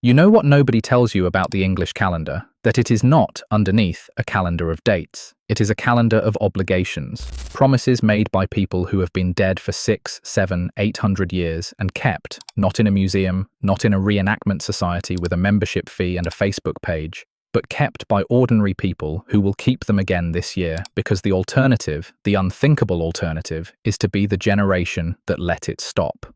You know what nobody tells you about the English calendar? That it is not, underneath, a calendar of dates. It is a calendar of obligations. Promises made by people who have been dead for 6, 7, 800 years and kept, not in a museum, not in a reenactment society with a membership fee and a Facebook page, but kept by ordinary people who will keep them again this year because the alternative, the unthinkable alternative, is to be the generation that let it stop.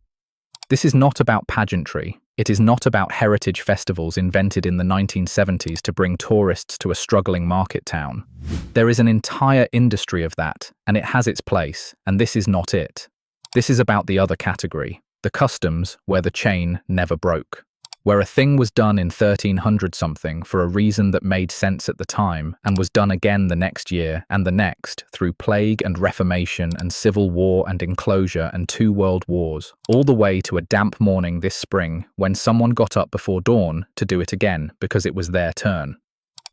This is not about pageantry. It is not about heritage festivals invented in the 1970s to bring tourists to a struggling market town. There is an entire industry of that, and it has its place, and this is not it. This is about the other category, the customs where the chain never broke. Where a thing was done in 1300-something for a reason that made sense at the time and was done again the next year and the next through plague and reformation and civil war and enclosure and 2 world wars, all the way to a damp morning this spring when someone got up before dawn to do it again because it was their turn.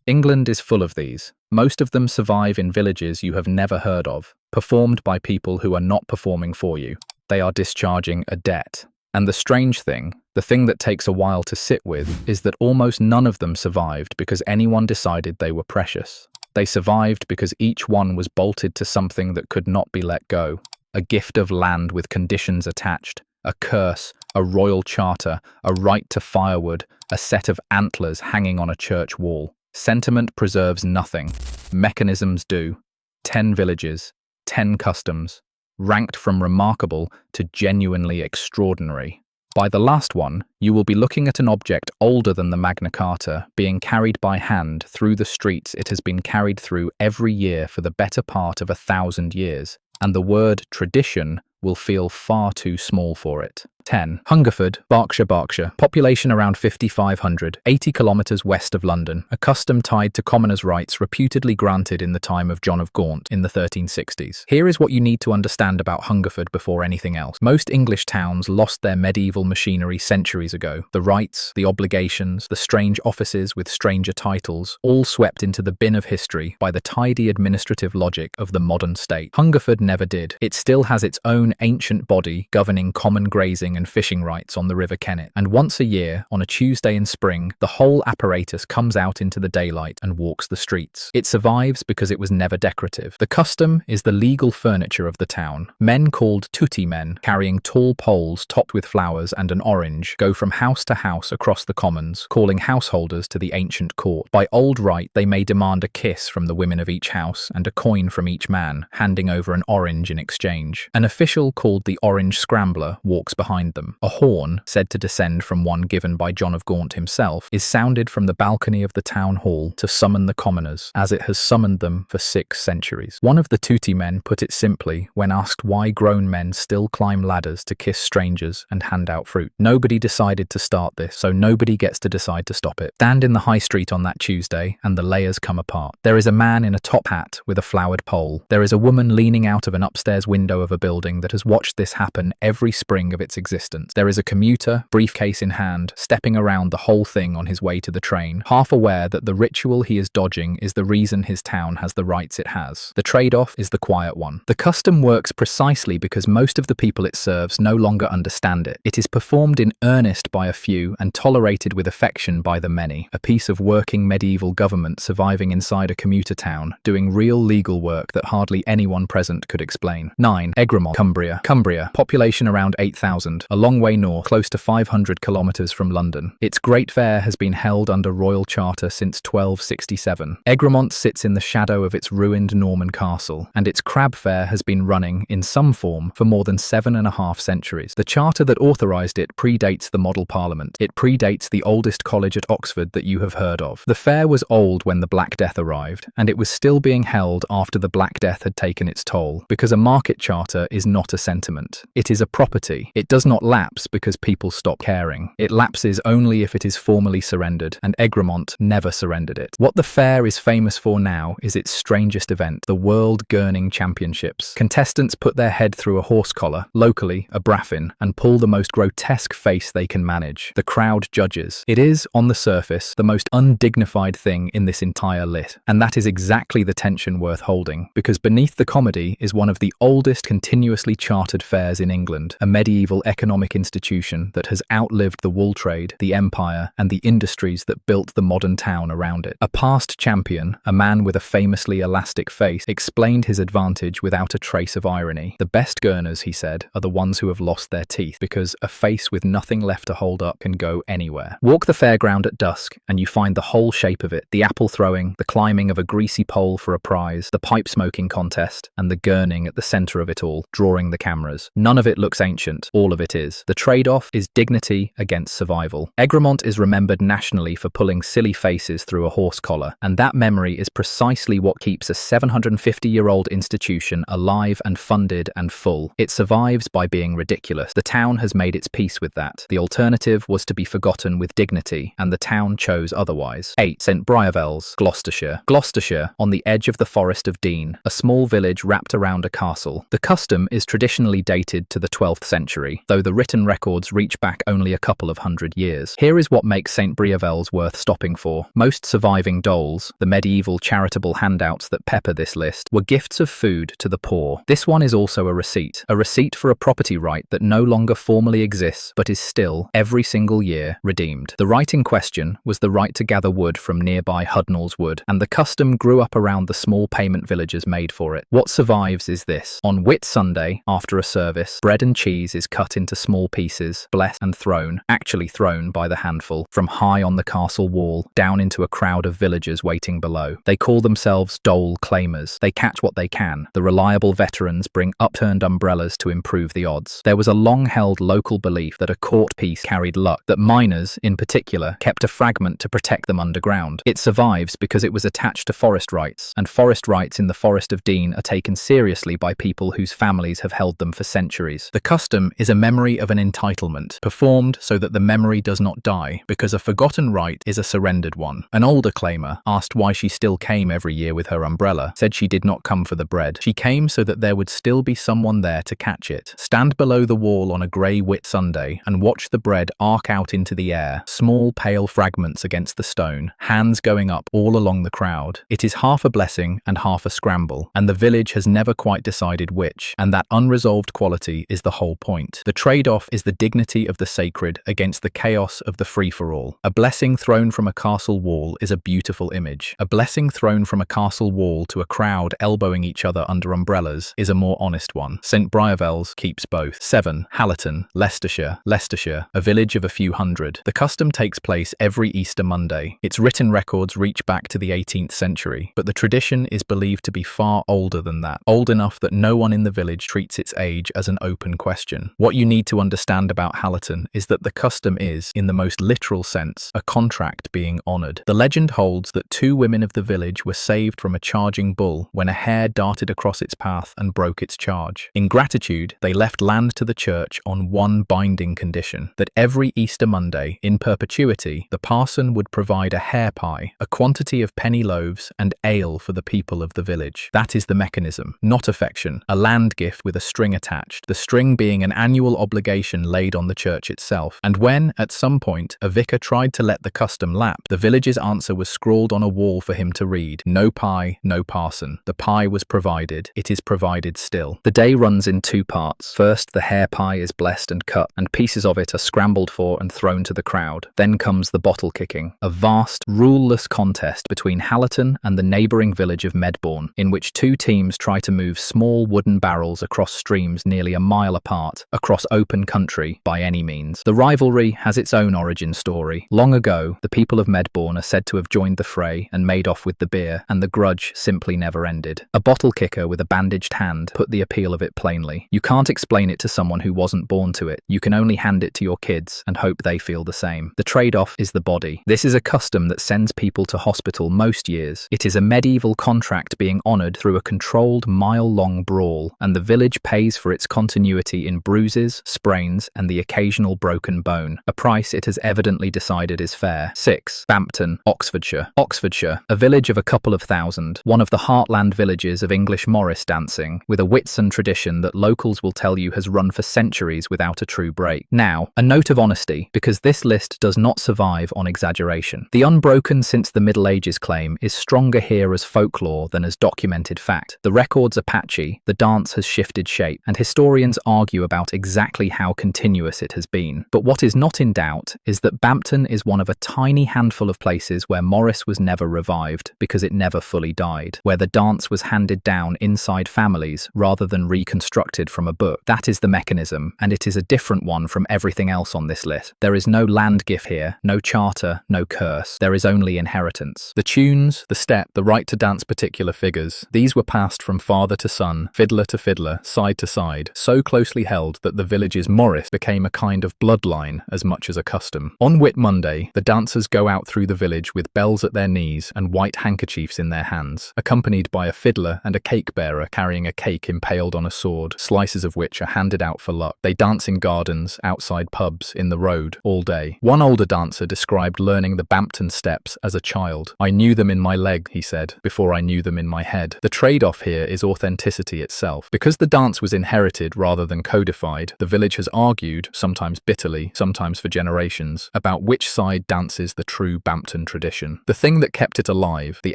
England is full of these. Most of them survive in villages you have never heard of, performed by people who are not performing for you. They are discharging a debt. And the strange thing, the thing that takes a while to sit with, is that almost none of them survived because anyone decided they were precious. They survived because each one was bolted to something that could not be let go. A gift of land with conditions attached, a curse, a royal charter, a right to firewood, a set of antlers hanging on a church wall. Sentiment preserves nothing. Mechanisms do. 10 villages, 10 customs. Ranked from remarkable to genuinely extraordinary. By the last one, you will be looking at an object older than the Magna Carta being carried by hand through the streets it has been carried through every year for the better part of 1,000 years, and the word tradition will feel far too small for it. 10. Hungerford, Berkshire. Population around 5,500, 80 kilometres west of London. A custom tied to commoners' rights reputedly granted in the time of John of Gaunt in the 1360s. Here is what you need to understand about Hungerford before anything else. Most English towns lost their medieval machinery centuries ago. The rights, the obligations, the strange offices with stranger titles, all swept into the bin of history by the tidy administrative logic of the modern state. Hungerford never did. It still has its own ancient body governing common grazing and fishing rights on the River Kennet, and once a year, on a Tuesday in spring, the whole apparatus comes out into the daylight and walks the streets. It survives because it was never decorative. The custom is the legal furniture of the town. Men called tutti men, carrying tall poles topped with flowers and an orange, go from house to house across the commons, calling householders to the ancient court. By old right, they may demand a kiss from the women of each house and a coin from each man, handing over an orange in exchange. An official called the Orange Scrambler walks behind them. A horn, said to descend from one given by John of Gaunt himself, is sounded from the balcony of the town hall to summon the commoners, as it has summoned them for 6 centuries. One of the tutti men put it simply when asked why grown men still climb ladders to kiss strangers and hand out fruit. Nobody decided to start this, so nobody gets to decide to stop it. Stand in the high street on that Tuesday, and the layers come apart. There is a man in a top hat with a flowered pole. There is a woman leaning out of an upstairs window of a building that has watched this happen every spring of its existence. There is a commuter, briefcase in hand, stepping around the whole thing on his way to the train, half aware that the ritual he is dodging is the reason his town has the rights it has. The trade-off is the quiet one. The custom works precisely because most of the people it serves no longer understand it. It is performed in earnest by a few and tolerated with affection by the many. A piece of working medieval government surviving inside a commuter town, doing real legal work that hardly anyone present could explain. 9. Egremont, Cumbria. Population around 8,000, a long way north, close to 500 kilometres from London. Its Great Fair has been held under royal charter since 1267. Egremont sits in the shadow of its ruined Norman castle, and its Crab Fair has been running, in some form, for more than 7.5 centuries. The charter that authorised it predates the model parliament. It predates the oldest college at Oxford that you have heard of. The fair was old when the Black Death arrived, and it was still being held after the Black Death had taken its toll, because a market charter is not a sentiment. It is a property. It does not lapse because people stop caring. It lapses only if it is formally surrendered, and Egremont never surrendered it. What the fair is famous for now is its strangest event, the World Gurning Championships. Contestants put their head through a horse collar, locally a braffin, and pull the most grotesque face they can manage. The crowd judges. It is, on the surface, the most undignified thing in this entire lit, and that is exactly the tension worth holding, because beneath the comedy is one of the oldest continuously chartered fairs in England, a medieval economic institution that has outlived the wool trade, the empire, and the industries that built the modern town around it. A past champion, a man with a famously elastic face, explained his advantage without a trace of irony. The best earners, he said, are the ones who have lost their teeth, because a face with nothing left to hold up can go anywhere. Walk the fairground at dusk, and you find the whole shape of it: the apple throwing, the climbing of a greasy pole for a prize, the pipe smoking contest, and the gurning at the center of it all, drawing the cameras. None of it looks ancient, all of it is. The trade-off is dignity against survival. Egremont is remembered nationally for pulling silly faces through a horse collar, and that memory is precisely what keeps a 750-year-old institution alive and funded and full. It survives by being ridiculous. The town has made its peace with that. The alternative was to be forgotten with dignity, and the town chose otherwise. 8. St. Briavels, Gloucestershire. Gloucestershire, on the edge of the Forest of Dean, a small village wrapped around a castle. The custom is traditionally dated to the 12th century, though the written records reach back only a couple of hundred years. Here is what makes St. Briavels worth stopping for. Most surviving doles, the medieval charitable handouts that pepper this list, were gifts of food to the poor. This one is also a receipt for a property right that no longer formally exists but is still, every single year, redeemed. The right in question was the right to gather wood from nearby Hudnall's Wood, and the custom grew up around the small payment villagers made for it. What survives is this: on Whit Sunday, after a service, bread and cheese is cut into small pieces, blessed and thrown, actually thrown by the handful, from high on the castle wall, down into a crowd of villagers waiting below. They call themselves dole claimers. They catch what they can. The reliable veterans bring upturned umbrellas to improve the odds. There was a long-held local belief that a caught piece carried luck, that miners, in particular, kept a fragment to protect them underground. It survives because it was attached to forest rights, and forest rights in the Forest of Dean are taken seriously by people whose families have held them for centuries. The custom is a memory of an entitlement, performed so that the memory does not die, because a forgotten right is a surrendered one. An older claimer, asked why she still came every year with her umbrella, said she did not come for the bread. She came so that there would still be someone there to catch it. Stand below the wall on a grey Whit Sunday and watch the bread arc out into the air, small pale fragments against the stone, hands going up all along the crowd. It is half a blessing and half a scramble, and the village has never quite decided which, and that unresolved quality is the whole point. The trade-off is the dignity of the sacred against the chaos of the free-for-all. A blessing thrown from a castle wall is a beautiful image. A blessing thrown from a castle wall to a crowd elbowing each other under umbrellas is a more honest one. St. Briavels keeps both. 7. Hallerton, Leicestershire. Leicestershire, a village of a few hundred. The custom takes place every Easter Monday. Its written records reach back to the 18th century, but the tradition is believed to be far older than that. Old enough that no one in the village treats its age as an open question. What you need to understand about Hallerton is that the custom is, in the most literal sense, a contract being honoured. The legend holds that 2 women of the village were saved from a charging bull when a hare darted across its path and broke its charge. In gratitude, they left land to the church on one binding condition: that every Easter Monday, in perpetuity, the parson would provide a hare pie, a quantity of penny loaves, and ale for the people of the village. That is the mechanism, not affection, a land gift with a string attached, the string being an annual obligation laid on the church itself. And when, at some point, a vicar tried to let the custom lap, the village's answer was scrawled on a wall for him to read: no pie, no parson. The pie was provided. It is provided still. The day runs in 2 parts. First, the hare pie is blessed and cut, and pieces of it are scrambled for and thrown to the crowd. Then comes the bottle kicking, a vast, ruleless contest between Hallerton and the neighbouring village of Medbourne, in which 2 teams try to move small wooden barrels across streams nearly a mile apart, across open country, by any means. The rivalry has its own origin story. Long ago, the people of Medbourne are said to have joined the fray and made off with the beer, and the grudge simply never ended. A bottle kicker with a bandaged hand put the appeal of it plainly. You can't explain it to someone who wasn't born to it. You can only hand it to your kids and hope they feel the same. The trade-off is the body. This is a custom that sends people to hospital most years. It is a medieval contract being honoured through a controlled mile-long brawl, and the village pays for its continuity in bruises, sprains, and the occasional broken bone, a price it has evidently decided is fair. 6. Bampton, Oxfordshire. Oxfordshire, a village of a couple of thousand, one of the heartland villages of English Morris dancing, with a Whitsun tradition that locals will tell you has run for centuries without a true break. Now, a note of honesty, because this list does not survive on exaggeration. The unbroken since the Middle Ages claim is stronger here as folklore than as documented fact. The records are patchy, the dance has shifted shape, and historians argue about exact exactly how continuous it has been. But what is not in doubt is that Bampton is one of a tiny handful of places where Morris was never revived because it never fully died, where the dance was handed down inside families rather than reconstructed from a book. That is the mechanism, and it is a different one from everything else on this list. There is no land gift here, no charter, no curse. There is only inheritance. The tunes, the step, the right to dance particular figures, these were passed from father to son, fiddler to fiddler, side to side, so closely held that the village's Morris became a kind of bloodline as much as a custom. On Whit Monday, the dancers go out through the village with bells at their knees and white handkerchiefs in their hands, accompanied by a fiddler and a cake bearer carrying a cake impaled on a sword, slices of which are handed out for luck. They dance in gardens, outside pubs, in the road, all day. One older dancer described learning the Bampton steps as a child. "I knew them in my leg," he said, "before I knew them in my head." The trade-off here is authenticity itself. Because the dance was inherited rather than codified, the village has argued, sometimes bitterly, sometimes for generations, about which side dances the true Bampton tradition. The thing that kept it alive, the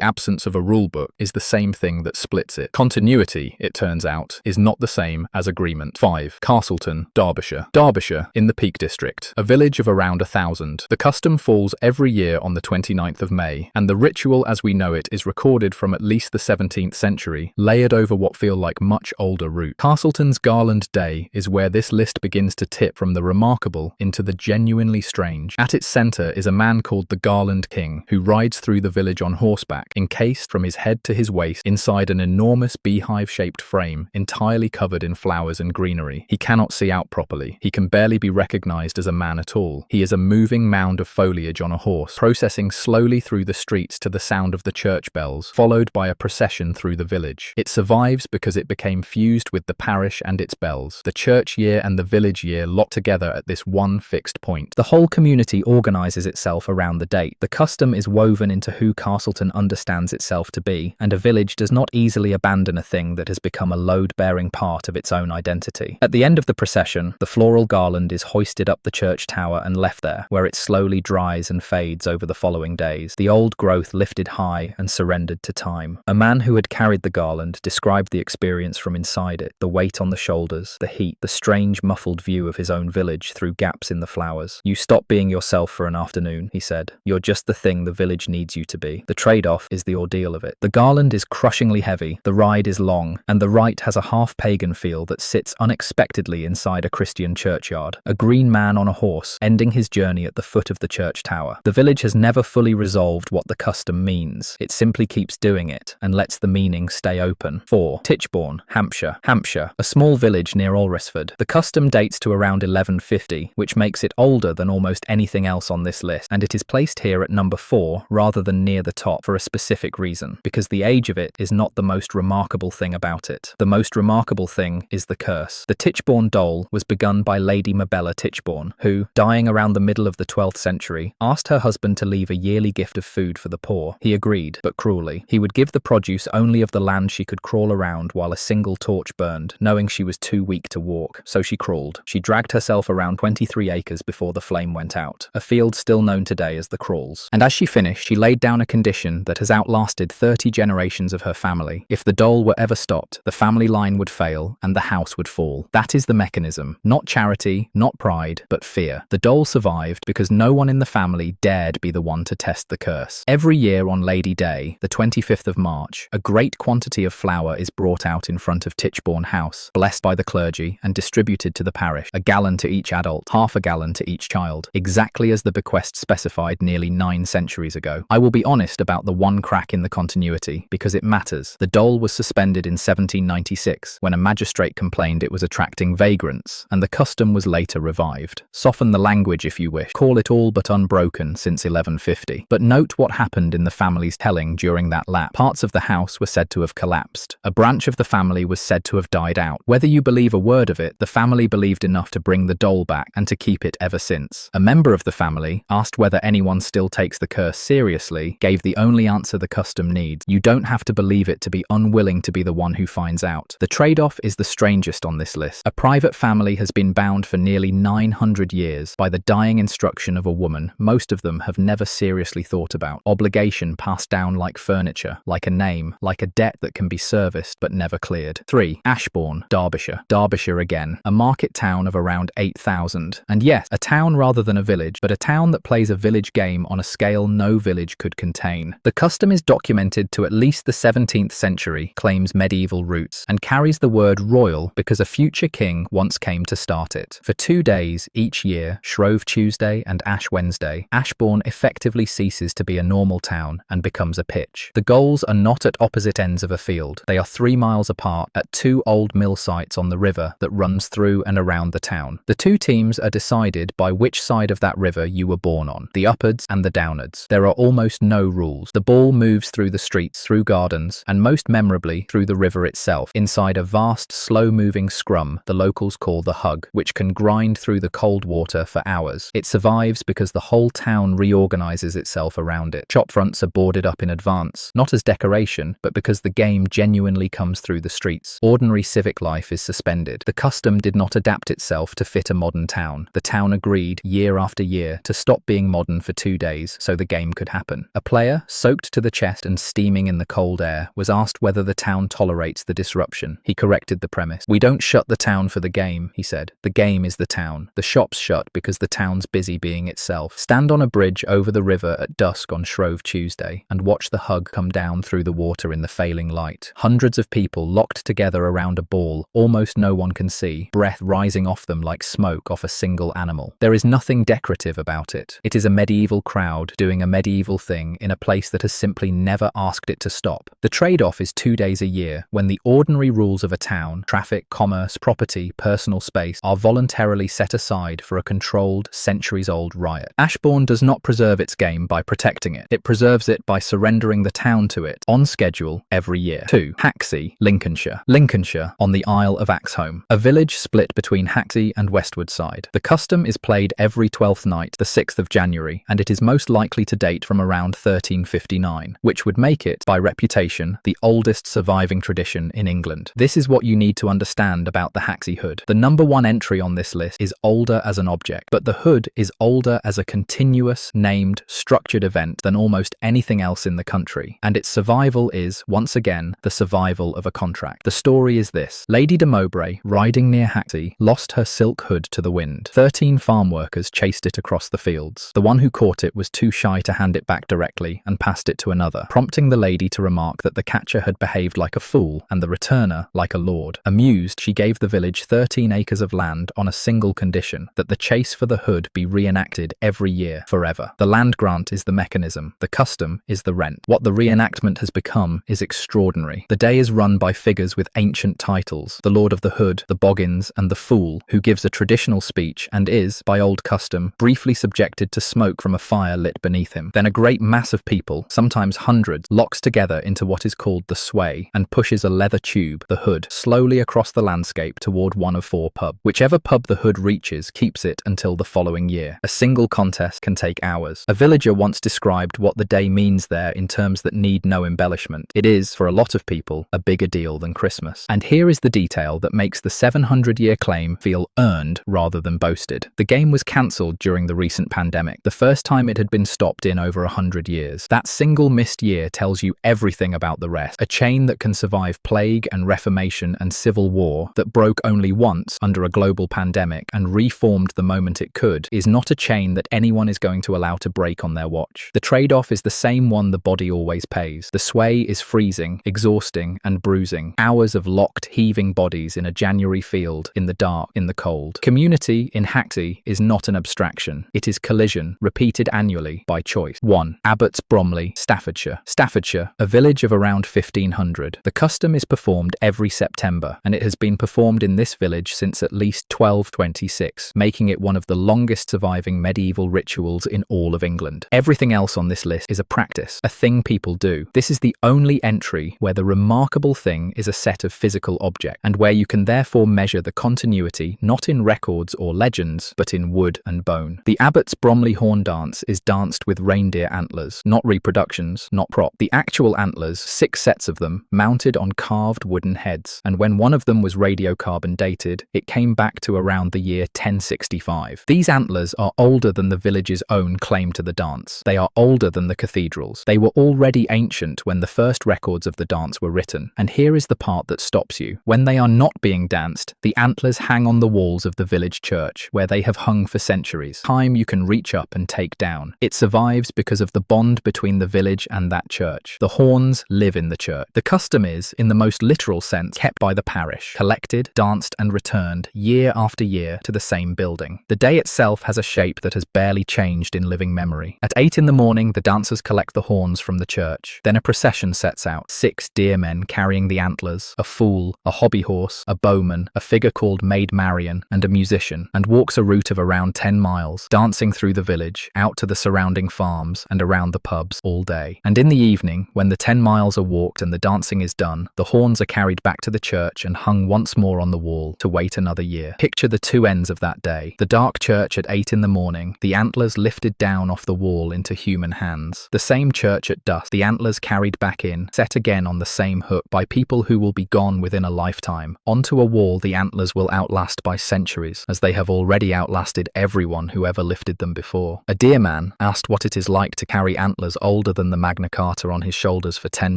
absence of a rulebook, is the same thing that splits it. Continuity, it turns out, is not the same as agreement. 5. Castleton, Derbyshire. Derbyshire, in the Peak District, a village of around 1,000. The custom falls every year on the 29th of May, and the ritual as we know it is recorded from at least the 17th century, layered over what feel like much older roots. Castleton's Garland Day is where this list begins to tip from the remarkable into the genuinely strange. At its centre is a man called the Garland King, who rides through the village on horseback, encased from his head to his waist inside an enormous beehive-shaped frame, entirely covered in flowers and greenery. He cannot see out properly. He can barely be recognized as a man at all. He is a moving mound of foliage on a horse, processing slowly through the streets to the sound of the church bells, followed by a procession through the village. It survives because it became fused with the parish and its bells. The church year and the village year locked together at this one fixed point. The whole community organizes itself around the date. The custom is woven into who Castleton understands itself to be, and a village does not easily abandon a thing that has become a load-bearing part of its own identity. At the end of the procession, the floral garland is hoisted up the church tower and left there, where it slowly dries and fades over the following days, the old growth lifted high and surrendered to time. A man who had carried the garland described the experience from inside it, the weight on the shoulders, the heat, the strange muffled view of his own village through gaps in the flowers. "You stop being yourself for an afternoon," he said. "You're just the thing the village needs you to be. The trade-off is the ordeal of it. The garland is crushingly heavy, the ride is long, and the rite has a half-pagan feel that sits unexpectedly inside a Christian churchyard. A green man on a horse, ending his journey at the foot of the church tower. The village has never fully resolved what the custom means. It simply keeps doing it, and lets the meaning stay open." 4. Titchbourne, Hampshire. Hampshire, a small village near Alresford. The custom dates to around 1150, which makes it older than almost anything else on this list, and it is placed here at number 4 rather than near the top for a specific reason, because the age of it is not the most remarkable thing about it. The most remarkable thing is the curse. The Titchbourne dole was begun by Lady Mabella Titchbourne, who, dying around the middle of the 12th century, asked her husband to leave a yearly gift of food for the poor. He agreed, but cruelly. He would give the produce only of the land she could crawl around while a single torch burned, knowing she was too weak to walk. So she crawled. She dragged herself around 23 acres before the flame went out, a field still known today as the Crawls. And as she finished, she laid down a condition that has outlasted 30 generations of her family. If the dole were ever stopped, the family line would fail and the house would fall. That is the mechanism. Not charity, not pride, but fear. The dole survived because no one in the family dared be the one to test the curse. Every year on Lady Day, the 25th of March, a great quantity of flour is brought out in front of Titchbourne House, blessed by the clergy and distributed to the parish, a gallon to each adult, half a gallon to each child, exactly as the bequest specified nearly 9 centuries ago. I will be honest about the one crack in the continuity, because it matters. The dole was suspended in 1796, when a magistrate complained it was attracting vagrants, and the custom was later revived. Soften the language if you wish, call it all but unbroken since 1150. But note what happened in the family's telling during that lapse. Parts of the house were said to have collapsed. A branch of the family was said to have died out. Whether you believe a word of it, the family believed enough to bring the dole back and to keep it ever since. A member of the family, asked whether anyone still takes the curse seriously, gave the only answer the custom needs: you don't have to believe it to be unwilling to be the one who finds out. The trade-off is the strangest on this list. A private family has been bound for nearly 900 years by the dying instruction of a woman most of them have never seriously thought about. Obligation passed down like furniture, like a name, like a debt that can be serviced but never cleared. 3. Ashbourne, Derbyshire. Derbyshire again, a market town of around 8,000. And yes, a town rather than a village, but a town that plays a village game on a scale no village could contain. The custom is documented to at least the 17th century, claims medieval roots, and carries the word royal because a future king once came to start it. For 2 days each year, Shrove Tuesday and Ash Wednesday, Ashbourne effectively ceases to be a normal town and becomes a pitch. The goals are not at opposite ends of a field. They are 3 miles apart at 2 old mill sites on the river that runs through and around the town. The 2 teams are decided by which side of that river you were born on, the upwards and the downwards. There are almost no rules. The ball moves through the streets, through gardens, and most memorably through the river itself, inside a vast, slow-moving scrum the locals call the hug, which can grind through the cold water for hours. It survives because the whole town reorganizes itself around it. Shop fronts are boarded up in advance, not as decoration, but because the game genuinely comes through the streets. Ordinary civic life is suspended. The custom did not adapt itself to fit a modern town. The town agreed, year after year, to stop being modern for 2 days so the game could happen. A player, soaked to the chest and steaming in the cold air, was asked whether the town tolerates the disruption. He corrected the premise. "We don't shut the town for the game," he said. "The game is the town. The shops shut because the town's busy being itself." Stand on a bridge over the river at dusk on Shrove Tuesday and watch the hug come down through the water in the failing light. Hundreds of people locked together around a ball, almost no one can see, breath rising off them like smoke off a single animal. There is nothing decorative about it. It is a medieval crowd doing a medieval thing in a place that has simply never asked it to stop. The trade-off is 2 days a year when the ordinary rules of a town, traffic, commerce, property, personal space, are voluntarily set aside for a controlled, centuries-old riot. Ashbourne does not preserve its game by protecting it. It preserves it by surrendering the town to it, on schedule, every year. 2. Haxey, Lincolnshire. Lincolnshire, on the Isle of Axholme, a village split between Haxey and Westward Side. The custom is played every 12th night, the 6th of January, and it is most likely to date from around 1359, which would make it, by reputation, the oldest surviving tradition in England. This is what you need to understand about the Haxey Hood. The number 1 entry on this list is older as an object, but the hood is older as a continuous, named, structured event than almost anything else in the country, and its survival is, once again, the survival of a contract. The story is this. Lady de Mowbray, riding near Haxey, lost her silk hood to the wind. 13 farm workers chased it across the fields. The one who caught it was too shy to hand it back directly and passed it to another, prompting the lady to remark that the catcher had behaved like a fool and the returner like a lord. Amused, she gave the village 13 acres of land on a single condition, that the chase for the hood be reenacted every year, forever. The land grant is the mechanism. The custom is the rent. What the reenactment has become is extraordinary. The day is run by figures with ancient titles, the Lord of the Hood, the Boggins, and the Fool, who gives a traditional speech and is, by old custom, briefly subjected to smoke from a fire lit beneath him. Then a great mass of people, sometimes hundreds, locks together into what is called the sway and pushes a leather tube, the hood, slowly across the landscape toward one of 4 pubs. Whichever pub the hood reaches keeps it until the following year. A single contest can take hours. A villager once described what the day means there in terms that need no embellishment. It is, for a lot of people, a bigger deal than Christmas. And here is the detail that makes the 700-year claim feel earned rather than boasted. The game was cancelled during the recent pandemic, the first time it had been stopped in over 100 years. That single missed year tells you everything about the rest. A chain that can survive plague and reformation and civil war, that broke only once under a global pandemic and reformed the moment it could, is not a chain that anyone is going to allow to break on their watch. The trade-off is the same one the body always pays. The sway is freezing, exhausting, and bruising. Hours of locked, heaving bodies in a January field, in the dark, in the cold. Community in Haxey is not an abstraction. It is collision, repeated annually by choice. 1. Abbots Bromley, Staffordshire. Staffordshire, a village of around 1500. The custom is performed every September, and it has been performed in this village since at least 1226, making it one of the longest surviving medieval rituals in all of England. Everything else on this list is a practice, a thing people do. This is the only entry where the remarkable thing is a set of physical objects, and where you can therefore measure the continuity not in records or legends, but in wood and bone. The Abbots Bromley horn dance is danced with reindeer antlers, not reproductions, not prop. The actual antlers, 6 sets of them, mounted on carved wooden heads, and when one of them was radiocarbon dated, it came back to around the year 1065. These antlers are older than the village's own claim to the dance. They are older than the cathedrals. They were already ancient when the first records of the dance were written. And here is the part that stops you. When they are not being danced, the antlers antlers hang on the walls of the village church, where they have hung for centuries. Time you can reach up and take down. It survives because of the bond between the village and that church. The horns live in the church. The custom is, in the most literal sense, kept by the parish, collected, danced and returned year after year to the same building. The day itself has a shape that has barely changed in living memory. At 8 in the morning, the dancers collect the horns from the church. Then a procession sets out. 6 deer men carrying the antlers, a fool, a hobby horse, a bowman, a figure called Maid Marian, and a musician, and walks a route of around 10 miles, dancing through the village, out to the surrounding farms, and around the pubs all day. And in the evening, when the 10 miles are walked and the dancing is done, the horns are carried back to the church and hung once more on the wall to wait another year. Picture the two ends of that day. The dark church at 8 in the morning, the antlers lifted down off the wall into human hands. The same church at dusk, the antlers carried back in, set again on the same hook by people who will be gone within a lifetime. Onto a wall the antlers will outlast by centuries, as they have already outlasted everyone who ever lifted them before. A deer man, asked what it is like to carry antlers older than the Magna Carta on his shoulders for 10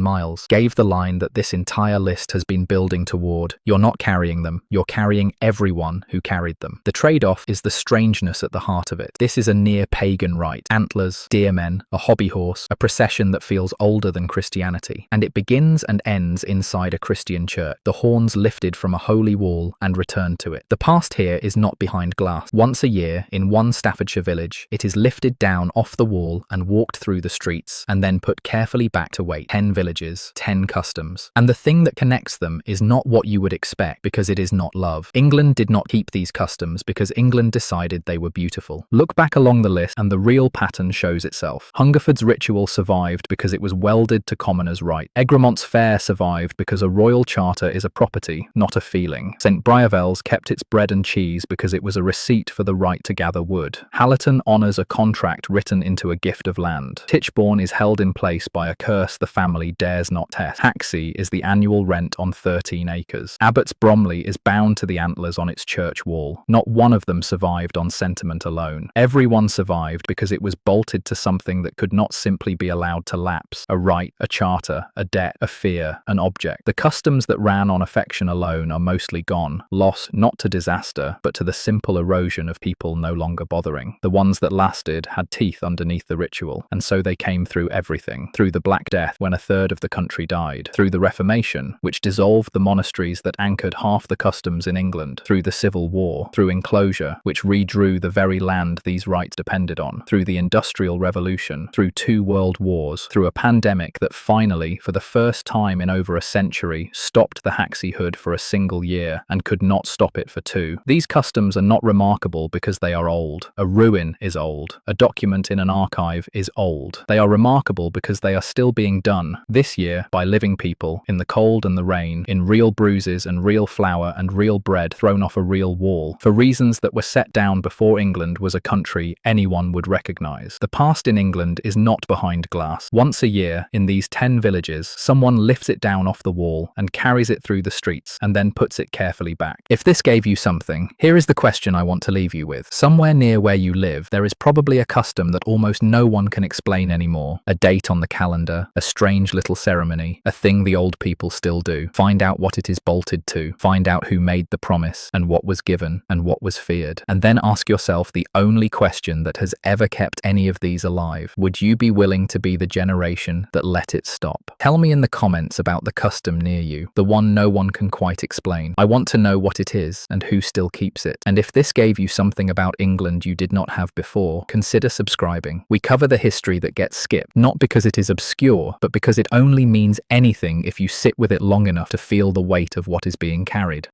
miles, gave the line that this entire list has been building toward. You're not carrying them, you're carrying everyone who carried them. The trade-off is the strangeness at the heart of it. This is a near-pagan rite. Antlers, deer men, a hobby horse, a procession that feels older than Christianity. And it begins and ends inside a Christian church, the horns lifted from a holy wall and returned to it. The past here is not behind glass. Once a year, in one Staffordshire village, it is lifted down off the wall and walked through the streets, and then put carefully back to wait. 10 villages, 10 customs. And the thing that connects them is not what you would expect, because it is not love. England did not keep these customs because England decided they were beautiful. Look back along the list and the real pattern shows itself. Hungerford's ritual survived because it was welded to commoners' right. Egremont's fair survived because a royal charter is a property, not a feeling. St. Briavels kept its bread and cheese because it was a receipt for the right to gather wood. Hallerton honours a contract written into a gift of land. Tichborne is held in place by a curse the family dares not test. Haxey is the annual rent on 13 acres. Abbots Bromley is bound to the antlers on its church wall. Not one of them survived on sentiment alone. Everyone survived because it was bolted to something that could not simply be allowed to lapse. A right, a charter, a debt, a fear, an object. The customs that ran on affection alone are mostly gone, lost not to disaster, but to the simple erosion of people no longer bothering. The ones that lasted had teeth underneath the ritual, and so they came through everything. Through the Black Death, when a third of the country died. Through the Reformation, which dissolved the monasteries that anchored half the customs in England. Through the Civil War. Through enclosure, which redrew the very land these rights depended on. Through the Industrial Revolution. Through 2 world wars. Through a pandemic that finally, for the first time in over a century, stopped the Haxeyhood for a single year and could not stop it for 2. These customs are not remarkable because they are old. A ruin is old. A document in an archive is old. They are remarkable because they are still being done, this year, by living people, in the cold and the rain, in real bruises and real flour and real bread thrown off a real wall, for reasons that were set down before England was a country anyone would recognise. The past in England is not behind glass. Once a year, in these 10 villages, someone lifts it down off the wall and carries it through the streets and then puts it carefully back. If this gave you something, here is the question I want to leave you with. Somewhere near where you live, there is probably a custom that almost no one can explain anymore. A date on the calendar, a strange little ceremony, a thing the old people still do. Find out what it is bolted to. Find out who made the promise and what was given and what was feared. And then ask yourself the only question that has ever kept any of these alive. Would you be willing to be the generation that let it stop? Tell me in the comments about the custom near you, the one no one can quite explain. I want to know what it is and who still keeps it. And if this gave you something about England you did not have before, consider subscribing. We cover the history that gets skipped, not because it is obscure, but because it only means anything if you sit with it long enough to feel the weight of what is being carried.